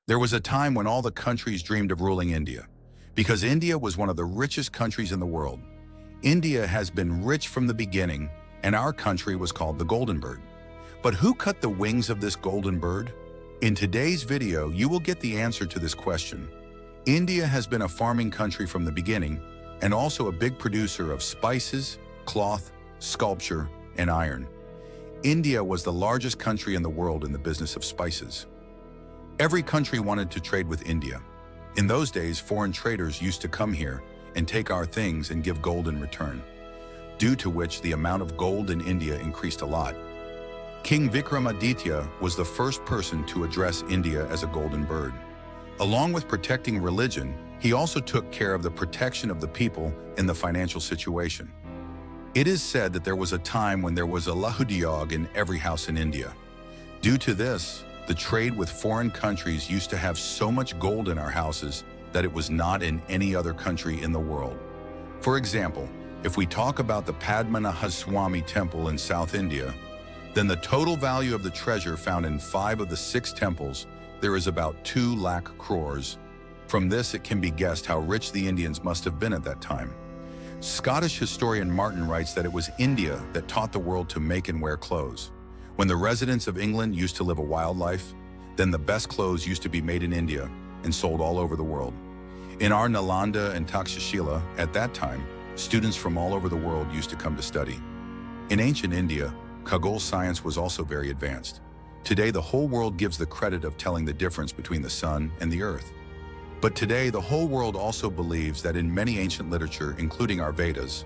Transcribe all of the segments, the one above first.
There was a time when all the countries dreamed of ruling India, because India was one of the richest countries in the world. India has been rich from the beginning, and our country was called the Golden Bird. But who cut the wings of this golden bird? In today's video, you will get the answer to this question. India has been a farming country from the beginning, and also a big producer of spices, cloth, sculpture, and iron. India was the largest country in the world in the business of spices. Every country wanted to trade with India. In those days, foreign traders used to come here and take our things and give gold in return, due to which the amount of gold in India increased a lot. King Vikramaditya was the first person to address India as a golden bird. Along with protecting religion, he also took care of the protection of the people in the financial situation. It is said that there was a time when there was a lahudiyog in every house in India. Due to this, the trade with foreign countries used to have so much gold in our houses that it was not in any other country in the world. For example, if we talk about the Padmanabhaswamy temple in South India, then the total value of the treasure found in 5 of the 6 temples, there is about 2 lakh crores. From this, it can be guessed how rich the Indians must have been at that time. Scottish historian Martin writes that it was India that taught the world to make and wear clothes. When the residents of England used to live a wild life, then the best clothes used to be made in India and sold all over the world. In our Nalanda and Takshashila, at that time, students from all over the world used to come to study. In ancient India, Khagol science was also very advanced. Today, the whole world gives the credit of telling the difference between the sun and the earth. But today, the whole world also believes that in many ancient literature, including our Vedas,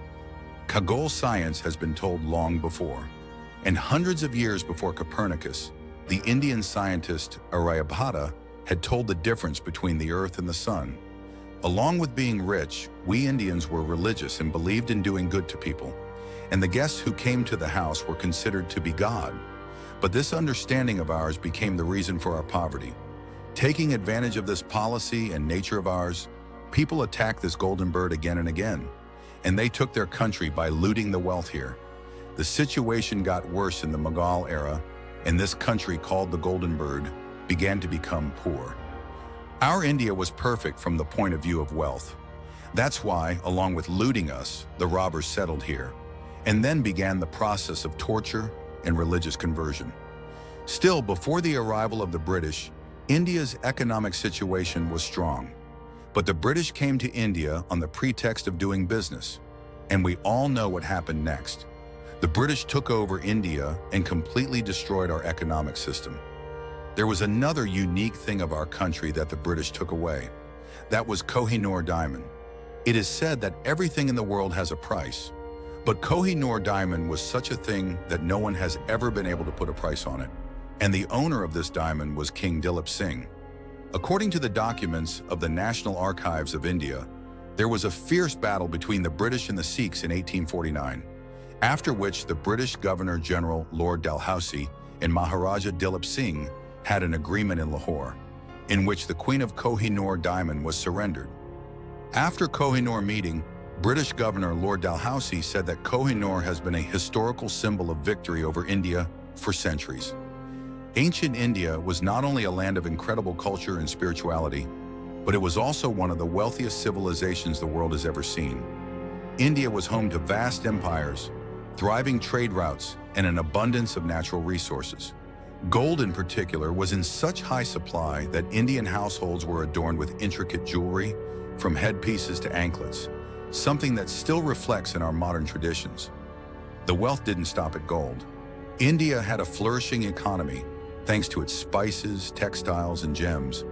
Khagol science has been told long before. And hundreds of years before Copernicus, the Indian scientist Aryabhata had told the difference between the earth and the sun. Along with being rich, we Indians were religious and believed in doing good to people. And the guests who came to the house were considered to be God. But this understanding of ours became the reason for our poverty. Taking advantage of this policy and nature of ours, people attacked this golden bird again and again, and they took their country by looting the wealth here. The situation got worse in the Mughal era, and this country called the Golden Bird began to become poor. Our India was perfect from the point of view of wealth. That's why, along with looting us, the robbers settled here, and then began the process of torture and religious conversion. Still, before the arrival of the British, India's economic situation was strong. But the British came to India on the pretext of doing business, and we all know what happened next. The British took over India and completely destroyed our economic system. There was another unique thing of our country that the British took away. That was Kohinoor diamond. It is said that everything in the world has a price, but Kohinoor diamond was such a thing that no one has ever been able to put a price on it. And the owner of this diamond was King Dilip Singh. According to the documents of the National Archives of India, there was a fierce battle between the British and the Sikhs in 1849. After which the British Governor-General Lord Dalhousie and Maharaja Dilip Singh had an agreement in Lahore, in which the Queen of Kohinoor diamond was surrendered. After Kohinoor meeting, British Governor Lord Dalhousie said that Kohinoor has been a historical symbol of victory over India for centuries. Ancient India was not only a land of incredible culture and spirituality, but it was also one of the wealthiest civilizations the world has ever seen. India was home to vast empires, thriving trade routes, and an abundance of natural resources. Gold in particular was in such high supply that Indian households were adorned with intricate jewelry, from headpieces to anklets, something that still reflects in our modern traditions. The wealth didn't stop at gold. India had a flourishing economy thanks to its spices, textiles, and gems.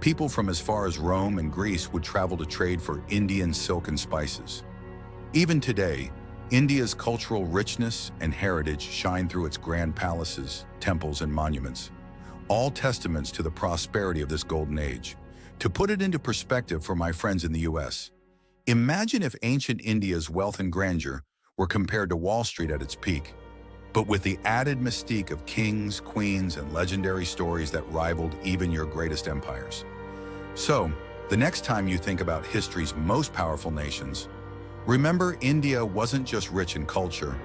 People from as far as Rome and Greece would travel to trade for Indian silk and spices. Even today, India's cultural richness and heritage shine through its grand palaces, temples, and monuments, all testaments to the prosperity of this golden age. To put it into perspective for my friends in the US, imagine if ancient India's wealth and grandeur were compared to Wall Street at its peak, but with the added mystique of kings, queens, and legendary stories that rivaled even your greatest empires. So, the next time you think about history's most powerful nations, remember, India wasn't just rich in culture,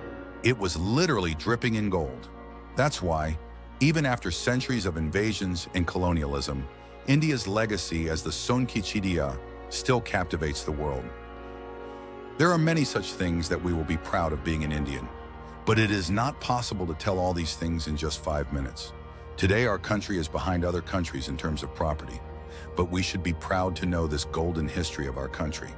it was literally dripping in gold. That's why, even after centuries of invasions and colonialism, India's legacy as the Sonkichidia still captivates the world. There are many such things that we will be proud of being an Indian, but it is not possible to tell all these things in just 5 minutes. Today, our country is behind other countries in terms of property, but we should be proud to know this golden history of our country.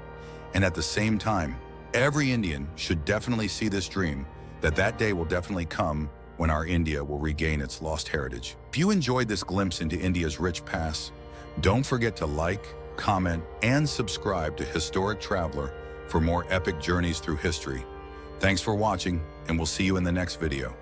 And at the same time, every Indian should definitely see this dream that that day will definitely come when our India will regain its lost heritage. If you enjoyed this glimpse into India's rich past, don't forget to like, comment, and subscribe to Historic Traveler for more epic journeys through history. Thanks for watching, and we'll see you in the next video.